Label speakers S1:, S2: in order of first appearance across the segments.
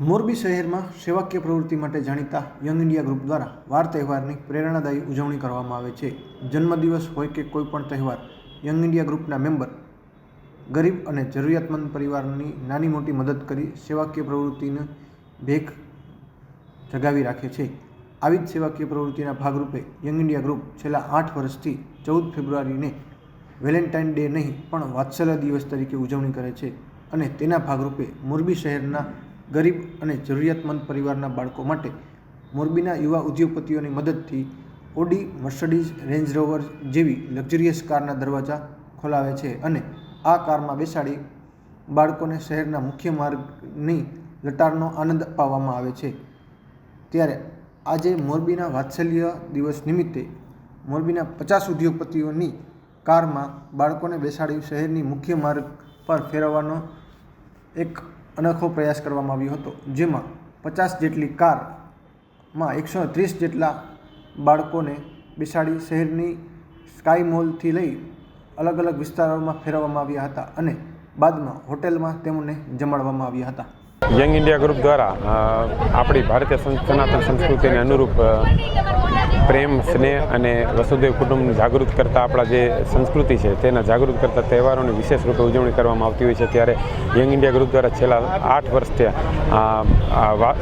S1: મોરબી શહેરમાં સેવાકીય પ્રવૃત્તિ માટે જાણીતા યંગ ઇન્ડિયા ગ્રુપ દ્વારા વાર તહેવારની પ્રેરણાદાયી ઉજવણી કરવામાં આવે છે। જન્મદિવસ હોય કે કોઈ પણ તહેવાર, યંગ ઇન્ડિયા ગ્રુપના મેમ્બર ગરીબ અને જરૂરિયાતમંદ પરિવારની નાની મોટી મદદ કરી સેવાકીય પ્રવૃત્તિને ભેખ જગાવી રાખે છે। આવી જ સેવાકીય પ્રવૃત્તિના ભાગરૂપે યંગ ઇન્ડિયા ગ્રુપ છેલ્લા 8 વર્ષથી 14 ફેબ્રુઆરીને વેલેન્ટાઇન ડે નહીં પણ વાત્સલ્ય દિવસ તરીકે ઉજવણી કરે છે અને તેના ભાગરૂપે મોરબી શહેરના ગરીબ અને જરૂરિયાતમંદ પરિવારના બાળકો માટે મોરબીના યુવા ઉદ્યોગપતિઓની મદદથી ઓડી, મર્સિડીઝ, રેન્જ રોવર જેવી લક્ઝરિયસ કારના દરવાજા ખોલાવે છે અને આ કારમાં બેસાડી બાળકોને શહેરના મુખ્ય માર્ગની લટારનો આનંદ અપાવવામાં આવે છે। ત્યારે આજે મોરબીના વાત્સલ્ય દિવસ નિમિત્તે મોરબીના 50 ઉદ્યોગપતિઓની કારમાં બાળકોને બેસાડી શહેરની મુખ્ય માર્ગ પર ફેરવવાનો એક અનોખો પ્રયાસ કરવામાં આવ્યો હતો, જેમાં 50 જેટલી કારમાં 130 જેટલા બાળકોને બેસાડી શહેરની સ્કાય મોલથી લઈ અલગ અલગ વિસ્તારોમાં ફેરવવામાં આવ્યા હતા અને બાદમાં હોટેલમાં તેમને જમાડવામાં આવ્યા હતા।
S2: યંગ ઇન્ડિયા ગ્રુપ દ્વારા આપણી ભારતીય સનાતન સંસ્કૃતિને અનુરૂપ પ્રેમ, સ્નેહ અને વસુદેવ કુટુંબને જાગૃત કરતા આપણા જે સંસ્કૃતિ છે તેના જાગૃત કરતા તહેવારોની વિશેષ રૂપે ઉજવણી કરવામાં આવતી હોય છે। ત્યારે યંગ ઇન્ડિયા ગ્રુપ દ્વારા છેલ્લા 8 વર્ષથી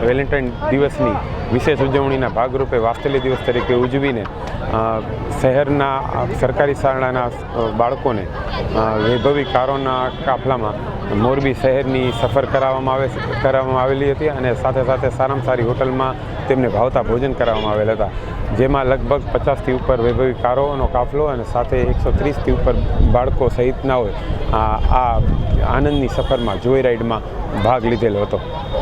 S2: વેલેન્ટાઇન દિવસની વિશેષ ઉજવણીના ભાગરૂપે વાત્સલ્ય દિવસ તરીકે ઉજવીને શહેરના સરકારી શાળાના બાળકોને વૈભવી કારોના કાફલામાં મોરબી શહેરની સફર કરાવવામાં આવેલી હતી અને સાથે સાથે સારામાં સારી હોટલમાં તેમને ભાવતા ભોજન કરાવવામાં આવેલ હતા, જેમાં લગભગ 50થી ઉપર વૈભવી કારોનો કાફલો અને સાથે 130થી ઉપર બાળકો સહિતનાઓએ આ આનંદની સફરમાં જોઈ રાઇડમાં ભાગ લીધેલો હતો।